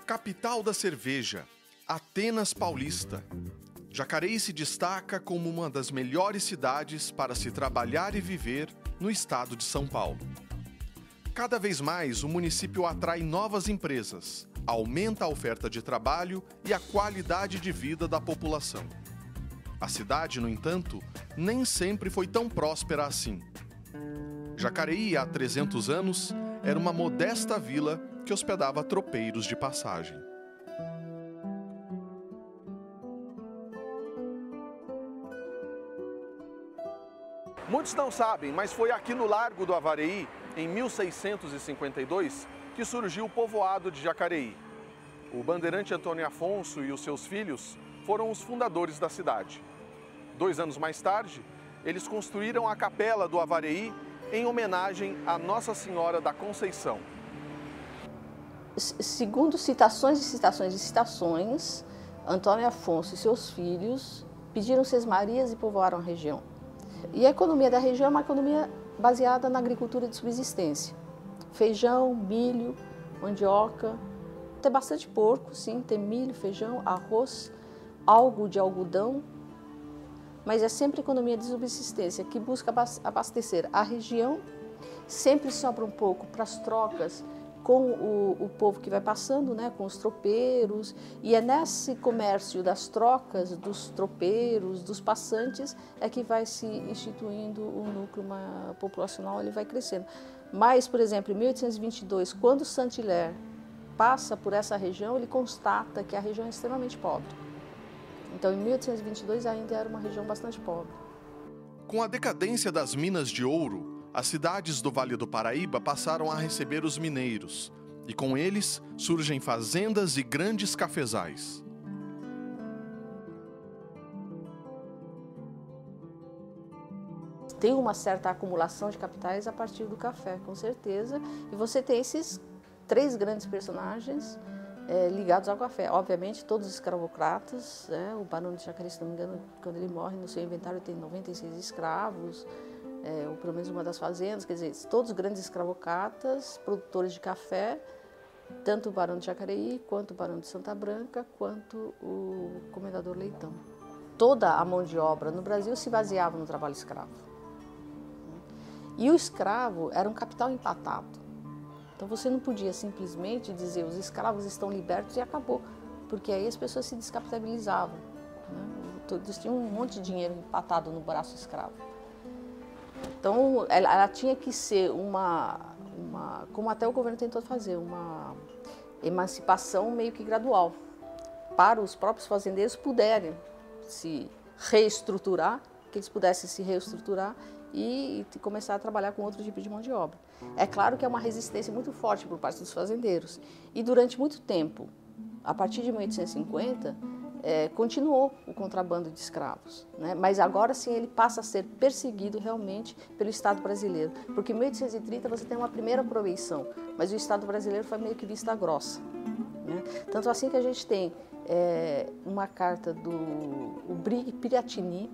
Capital da cerveja, Atenas Paulista. Jacareí se destaca como uma das melhores cidades para se trabalhar e viver no estado de São Paulo. Cada vez mais, o município atrai novas empresas, aumenta a oferta de trabalho e a qualidade de vida da população. A cidade, no entanto, nem sempre foi tão próspera assim. Jacareí, há 300 anos, era uma modesta vila que hospedava tropeiros de passagem. Muitos não sabem, mas foi aqui no Largo do Avareí, em 1652, que surgiu o povoado de Jacareí. O bandeirante Antônio Afonso e os seus filhos foram os fundadores da cidade. 2 anos mais tarde, eles construíram a Capela do Avareí em homenagem a Nossa Senhora da Conceição. Segundo citações e citações e citações, Antônio Afonso e seus filhos pediram sesmarias e povoaram a região. E a economia da região é uma economia baseada na agricultura de subsistência. Feijão, milho, mandioca, tem bastante porco, sim, tem milho, feijão, arroz, algo de algodão, mas é sempre economia de subsistência que busca abastecer a região, sempre sobra um pouco para as trocas com o povo que vai passando, né, com os tropeiros, e é nesse comércio das trocas, dos tropeiros, dos passantes, é que vai se instituindo o núcleo populacional, ele vai crescendo. Mas, por exemplo, em 1822, quando Saint-Hilaire passa por essa região, ele constata que a região é extremamente pobre. Então, em 1822, ainda era uma região bastante pobre. Com a decadência das minas de ouro, as cidades do Vale do Paraíba passaram a receber os mineiros, e com eles surgem fazendas e grandes cafezais. Tem uma certa acumulação de capitais a partir do café, com certeza, e você tem esses 3 grandes personagens ligados ao café. Obviamente, todos escravocratas, o Barão de Jacareí, se não me engano, quando ele morre, no seu inventário tem 96 escravos, ou pelo menos uma das fazendas, quer dizer, todos grandes escravocratas, produtores de café, tanto o Barão de Jacareí, quanto o Barão de Santa Branca, quanto o Comendador Leitão. Toda a mão de obra no Brasil se baseava no trabalho escravo. E o escravo era um capital empatado. Então você não podia simplesmente dizer os escravos estão libertos e acabou, porque aí as pessoas se descapitalizavam, né? Todos tinham um monte de dinheiro empatado no braço escravo. Então, ela tinha que ser como até o governo tentou fazer, uma emancipação meio que gradual, para os próprios fazendeiros puderem se reestruturar, que eles pudessem se reestruturar e começar a trabalhar com outro tipo de mão de obra. É claro que é uma resistência muito forte por parte dos fazendeiros. E durante muito tempo, a partir de 1850, continuou o contrabando de escravos, né? Mas agora sim ele passa a ser perseguido realmente pelo Estado brasileiro, porque em 1830 você tem uma primeira proibição, mas o Estado brasileiro foi meio que vista grossa, né? Tanto assim que a gente tem uma carta do Brighe Piratini,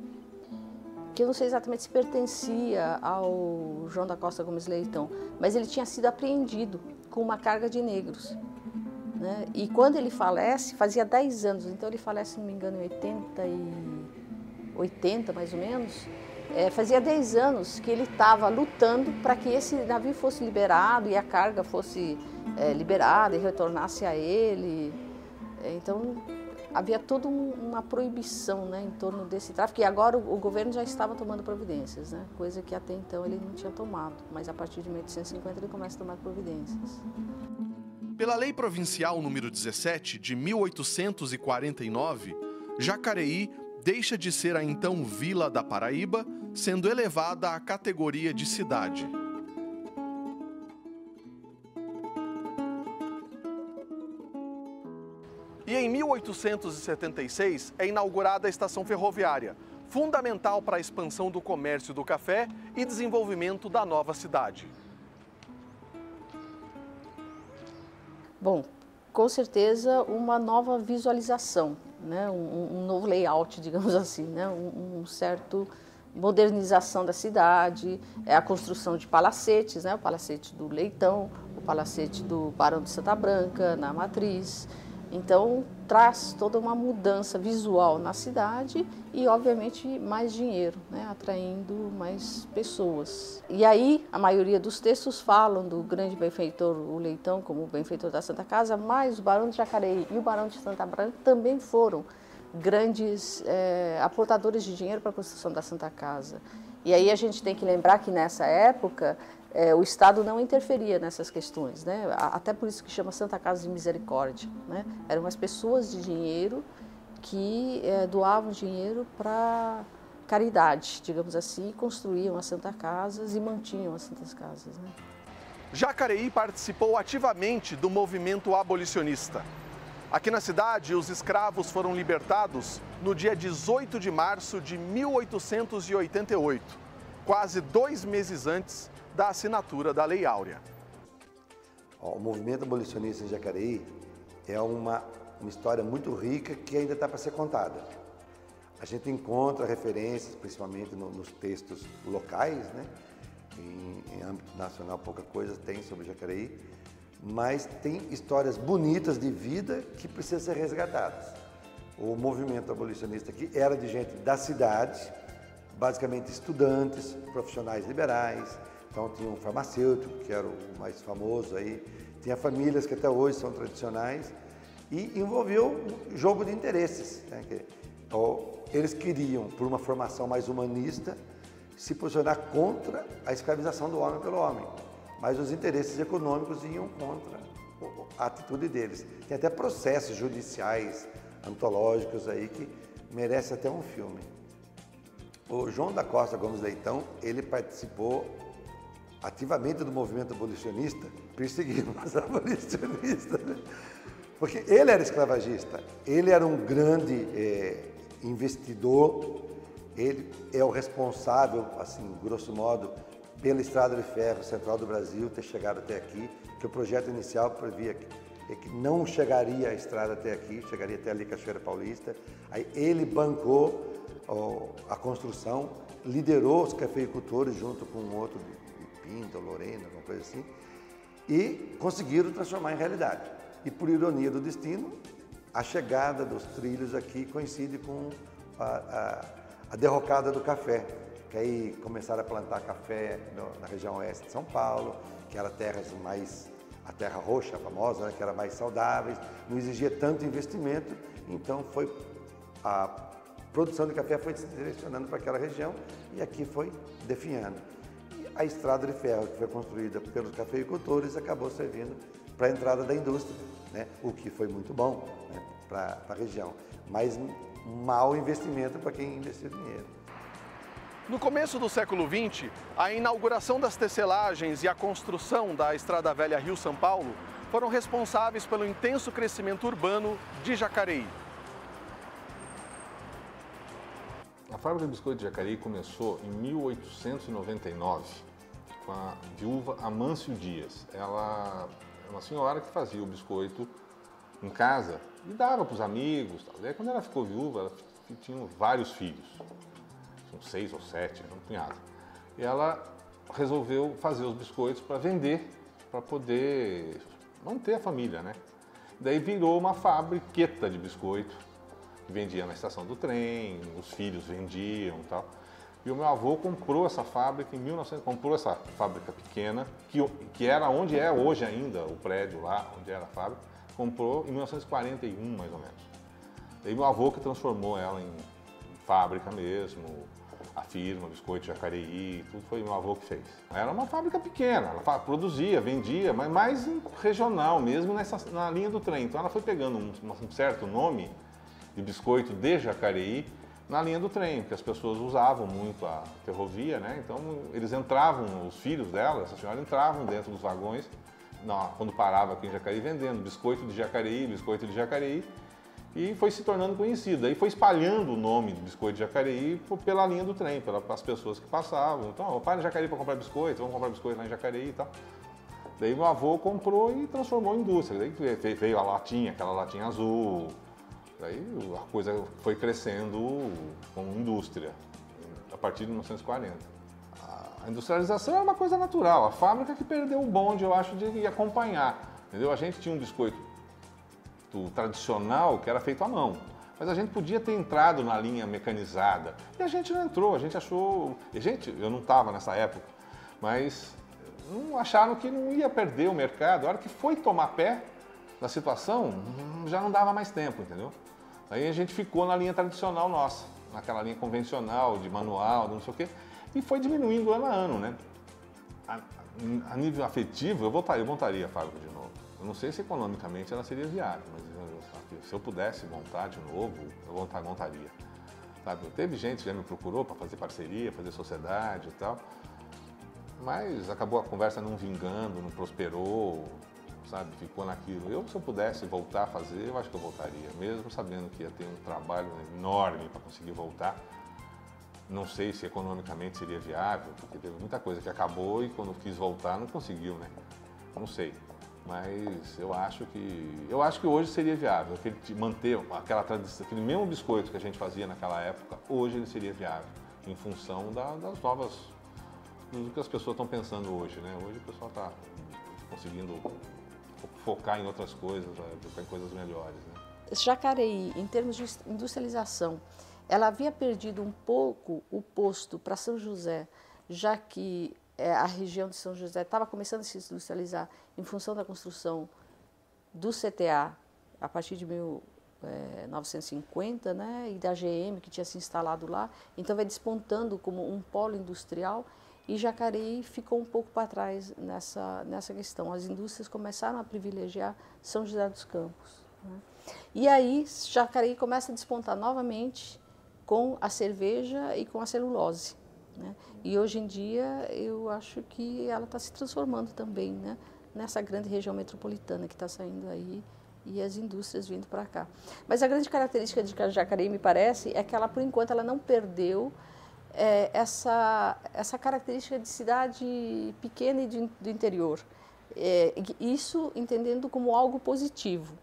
que eu não sei exatamente se pertencia ao João da Costa Gomes Leitão, mas ele tinha sido apreendido com uma carga de negros, né? E quando ele falece, fazia 10 anos, então ele falece, se não me engano, em 80 mais ou menos, fazia 10 anos que ele estava lutando para que esse navio fosse liberado e a carga fosse liberada e retornasse a ele. Então havia toda uma proibição, né, em torno desse tráfico, e agora o governo já estava tomando providências, né, coisa que até então ele não tinha tomado, mas a partir de 1850 ele começa a tomar providências. Pela Lei Provincial número 17, de 1849, Jacareí deixa de ser a então Vila da Paraíba, sendo elevada à categoria de cidade. E em 1876 é inaugurada a estação ferroviária, fundamental para a expansão do comércio do café e desenvolvimento da nova cidade. Bom, com certeza uma nova visualização, né? Um novo layout, digamos assim, né? Um certo modernização da cidade, a construção de palacetes, né? O palacete do Leitão, o palacete do Barão de Santa Branca, na Matriz. Então, traz toda uma mudança visual na cidade e, obviamente, mais dinheiro, né? Atraindo mais pessoas. E aí, a maioria dos textos falam do grande benfeitor, o Leitão, como benfeitor da Santa Casa, mas o Barão de Jacareí e o Barão de Santa Branca também foram grandes aportadores de dinheiro para a construção da Santa Casa. E aí a gente tem que lembrar que nessa época o Estado não interferia nessas questões, né? Até por isso que chama Santa Casa de Misericórdia, né? Eram as pessoas de dinheiro que doavam dinheiro para caridade, digamos assim, e construíam as Santas Casas e mantinham as Santas Casas, né? Jacareí participou ativamente do movimento abolicionista. Aqui na cidade, os escravos foram libertados no dia 18 de março de 1888, quase 2 meses antes da assinatura da Lei Áurea. O movimento abolicionista em Jacareí é uma história muito rica que ainda está para ser contada. A gente encontra referências, principalmente nos textos locais, né? Em âmbito nacional pouca coisa tem sobre Jacareí, mas tem histórias bonitas de vida que precisam ser resgatadas. O movimento abolicionista aqui era de gente da cidade, basicamente estudantes, profissionais liberais, então tinha um farmacêutico, que era o mais famoso aí, tinha famílias que até hoje são tradicionais, e envolveu um jogo de interesses, né? Eles queriam, por uma formação mais humanista, se posicionar contra a escravização do homem pelo homem. Mas os interesses econômicos iam contra a atitude deles. Tem até processos judiciais, antológicos aí, que merece até um filme. O João da Costa Gomes Leitão, ele participou ativamente do movimento abolicionista, perseguindo os abolicionistas, né? Porque ele era escravagista, ele era um grande investidor, ele é o responsável, assim, grosso modo, pela Estrada de Ferro Central do Brasil ter chegado até aqui, que o projeto inicial previa que não chegaria a estrada até aqui, chegaria até ali Cachoeira Paulista. Aí ele bancou a construção, liderou os cafeicultores junto com um outro de Pinto, Lorena, alguma coisa assim, e conseguiram transformar em realidade. E por ironia do destino, a chegada dos trilhos aqui coincide com a derrocada do café, que aí começaram a plantar café na região oeste de São Paulo, que era a terra roxa famosa, né, que era mais saudáveis, não exigia tanto investimento, então a produção de café foi se direcionando para aquela região e aqui foi definhando. E a estrada de ferro que foi construída pelos cafeicultores acabou servindo para a entrada da indústria, né, o que foi muito bom, né, para a região, mas um mau investimento para quem investiu dinheiro. No começo do século XX, a inauguração das tecelagens e a construção da Estrada Velha Rio-São Paulo foram responsáveis pelo intenso crescimento urbano de Jacareí. A fábrica de biscoito de Jacareí começou em 1899 com a viúva Amâncio Dias. Ela é uma senhora que fazia o biscoito em casa e dava para os amigos. Daí, quando ela ficou viúva, ela tinha vários filhos. 6 ou 7, um punhado. E ela resolveu fazer os biscoitos para vender, para poder manter a família, né? Daí virou uma fabriqueta de biscoito, que vendia na estação do trem, os filhos vendiam e tal. E o meu avô comprou essa fábrica em 1900, comprou essa fábrica pequena, que era onde é hoje ainda, o prédio lá, onde era a fábrica, comprou em 1941, mais ou menos. Daí meu avô que transformou ela em fábrica mesmo, a firma, Biscoito Jacareí, tudo foi meu avô que fez. Era uma fábrica pequena, ela produzia, vendia, mas mais regional mesmo, na linha do trem. Então ela foi pegando um certo nome de biscoito de Jacareí na linha do trem, porque as pessoas usavam muito a ferrovia, né? Então eles entravam, os filhos dela, essa senhora, entravam dentro dos vagões, quando parava aqui em Jacareí, vendendo biscoito de Jacareí, e foi se tornando conhecido. Aí foi espalhando o nome do Biscoito de Jacareí pela linha do trem, pelas pessoas que passavam. Então, para em Jacareí para comprar biscoito, vamos comprar biscoito lá em Jacareí e tal. Daí meu avô comprou e transformou em indústria. Daí veio a latinha, aquela latinha azul. Daí a coisa foi crescendo como indústria. a partir de 1940. A industrialização é uma coisa natural, a fábrica que perdeu o bonde, eu acho, de acompanhar, entendeu? A gente tinha um biscoito tradicional que era feito à mão, mas a gente podia ter entrado na linha mecanizada e a gente não entrou, a gente achou... eu não estava nessa época, mas não acharam que não ia perder o mercado. A hora que foi tomar pé da situação, já não dava mais tempo, entendeu? Aí a gente ficou na linha tradicional nossa, naquela linha convencional, de manual, de não sei o quê, e foi diminuindo ano a ano, né? A nível afetivo, eu montaria a fábrica de novo. Eu não sei se economicamente ela seria viável, mas se eu pudesse montar de novo, eu montaria. Sabe? Teve gente que já me procurou para fazer parceria, fazer sociedade e tal, mas acabou a conversa não vingando, não prosperou, sabe? Ficou naquilo. Se eu pudesse voltar a fazer, eu acho que eu voltaria, mesmo sabendo que ia ter um trabalho enorme para conseguir voltar. Não sei se economicamente seria viável, porque teve muita coisa que acabou e quando quis voltar não conseguiu, né? Não sei, mas eu acho que hoje seria viável, manter aquela tradição, aquele mesmo biscoito que a gente fazia naquela época, hoje ele seria viável, em função das novas, do que as pessoas estão pensando hoje, né? Hoje o pessoal está conseguindo focar em outras coisas, focar em coisas melhores, né? Jacareí, em termos de industrialização, ela havia perdido um pouco o posto para São José, já que a região de São José estava começando a se industrializar em função da construção do CTA a partir de 1950, né, e da GM que tinha se instalado lá. Então vai despontando como um polo industrial e Jacareí ficou um pouco para trás nessa questão. As indústrias começaram a privilegiar São José dos Campos, né? E aí Jacareí começa a despontar novamente com a cerveja e com a celulose, né? E hoje em dia eu acho que ela está se transformando também, né, nessa grande região metropolitana que está saindo aí e as indústrias vindo para cá. Mas a grande característica de Jacareí, me parece, é que ela, por enquanto, ela não perdeu essa característica de cidade pequena e do interior. Isso entendendo como algo positivo.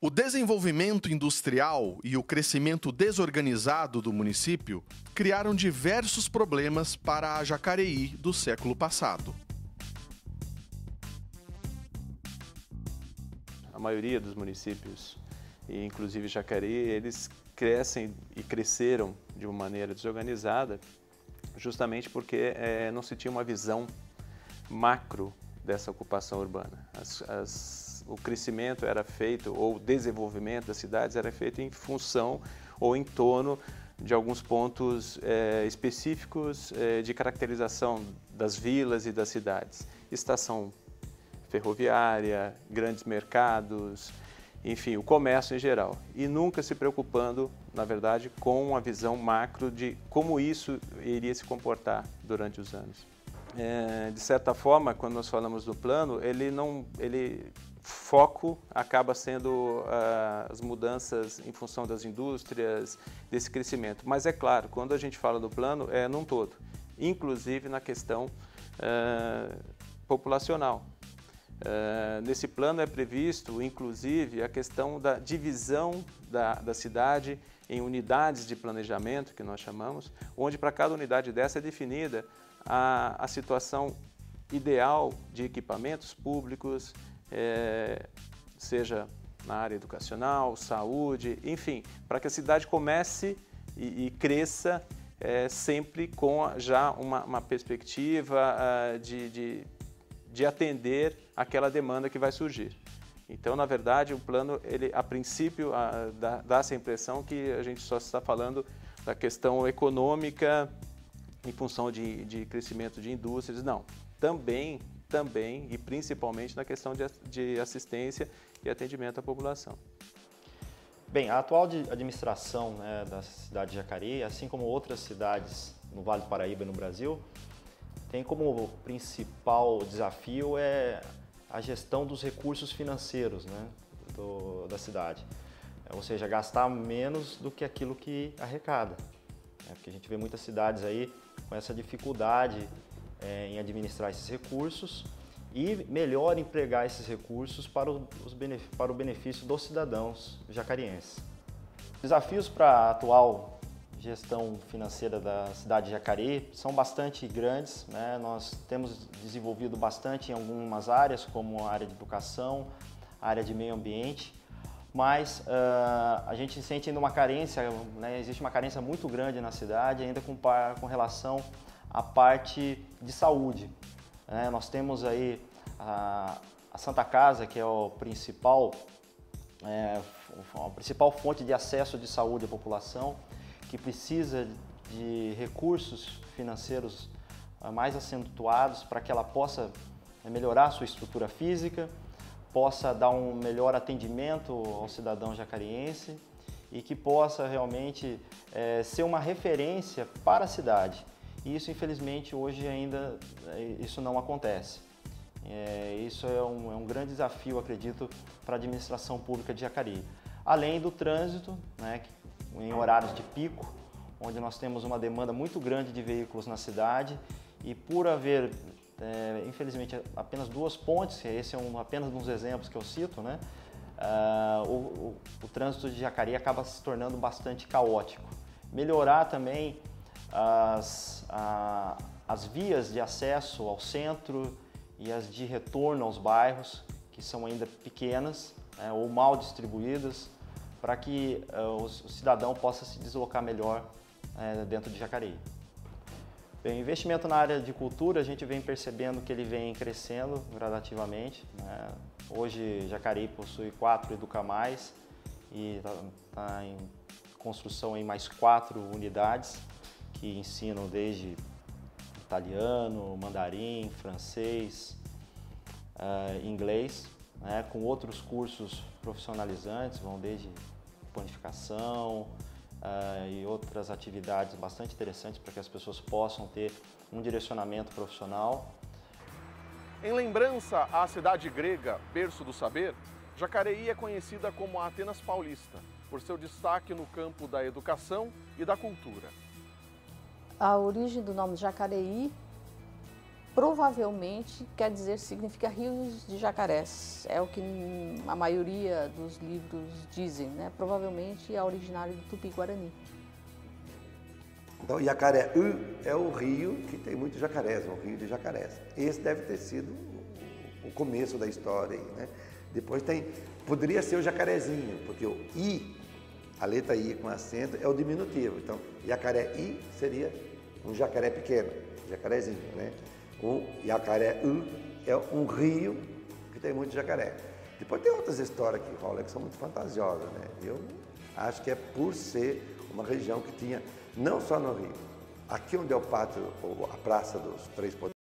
O desenvolvimento industrial e o crescimento desorganizado do município criaram diversos problemas para a Jacareí do século passado. A maioria dos municípios, e inclusive Jacareí, eles crescem e cresceram de uma maneira desorganizada, justamente porque não se tinha uma visão macro dessa ocupação urbana. O crescimento era feito, ou o desenvolvimento das cidades era feito em função ou em torno de alguns pontos específicos de caracterização das vilas e das cidades. Estação ferroviária, grandes mercados, enfim, o comércio em geral. E nunca se preocupando, na verdade, com a visão macro de como isso iria se comportar durante os anos. De certa forma, quando nós falamos do plano, foco acaba sendo as mudanças em função das indústrias, desse crescimento. Mas é claro, quando a gente fala do plano, é num todo, inclusive na questão populacional. Nesse plano é previsto, inclusive, a questão da divisão da cidade em unidades de planejamento, que nós chamamos, onde para cada unidade dessa é definida a situação ideal de equipamentos públicos, seja na área educacional, saúde, enfim, para que a cidade comece e cresça sempre com já uma perspectiva de atender aquela demanda que vai surgir. Então, na verdade, o plano, a princípio, dá essa impressão que a gente só está falando da questão econômica em função de crescimento de indústrias. Não, também e principalmente na questão de assistência e atendimento à população. Bem, a atual administração, né, da cidade de Jacareí, assim como outras cidades no Vale do Paraíba e no Brasil, tem como principal desafio a gestão dos recursos financeiros, né, da cidade. Ou seja, gastar menos do que aquilo que arrecada. Porque a gente vê muitas cidades aí com essa dificuldade em administrar esses recursos e melhor empregar esses recursos para o benefício dos cidadãos jacarienses. Desafios para a atual gestão financeira da cidade de Jacareí são bastante grandes, né? Nós temos desenvolvido bastante em algumas áreas, como a área de educação, a área de meio ambiente, mas a gente sente ainda uma carência, né? Existe uma carência muito grande na cidade, ainda com relação à parte de saúde, né? Nós temos aí a Santa Casa, que é a principal fonte de acesso de saúde à população, que precisa de recursos financeiros mais acentuados para que ela possa melhorar a sua estrutura física, possa dar um melhor atendimento ao cidadão jacariense e que possa realmente ser uma referência para a cidade. E isso, infelizmente, hoje ainda isso não acontece. Isso é um grande desafio, acredito, para a administração pública de Jacareí. Além do trânsito, né, em horários de pico, onde nós temos uma demanda muito grande de veículos na cidade e por haver, infelizmente, apenas 2 pontes, esse é apenas um dos exemplos que eu cito, né, o trânsito de Jacareí acaba se tornando bastante caótico. Melhorar também as vias de acesso ao centro e as de retorno aos bairros, que são ainda pequenas, né, ou mal distribuídas, para que o cidadão possa se deslocar melhor dentro de Jacareí. Bem, o investimento na área de cultura, a gente vem percebendo que ele vem crescendo gradativamente, né? Hoje, Jacareí possui 4 Educa Mais e está em construção em mais 4 unidades que ensinam desde italiano, mandarim, francês, inglês, né, com outros cursos profissionalizantes, vão desde panificação e outras atividades bastante interessantes para que as pessoas possam ter um direcionamento profissional. Em lembrança à cidade grega, berço do saber, Jacareí é conhecida como a Atenas Paulista, por seu destaque no campo da educação e da cultura. A origem do nome Jacareí provavelmente significa rios de jacarés. É o que a maioria dos livros dizem, né? Provavelmente é originário do Tupi-Guarani. Então, Jacareí é o rio que tem muitos jacarés, um rio de jacarés. Esse deve ter sido o começo da história aí, né? Depois poderia ser o jacarezinho, porque o I, a letra I com acento, é o diminutivo. Então, Jacareí seria um jacaré pequeno, jacarezinho, né? O Jacareí é um rio que tem muito jacaré. Depois tem outras histórias que rolam que são muito fantasiosas, né? Eu acho que é por ser uma região que tinha, não só no rio, aqui onde é o pátio, ou a Praça dos Três Poderes,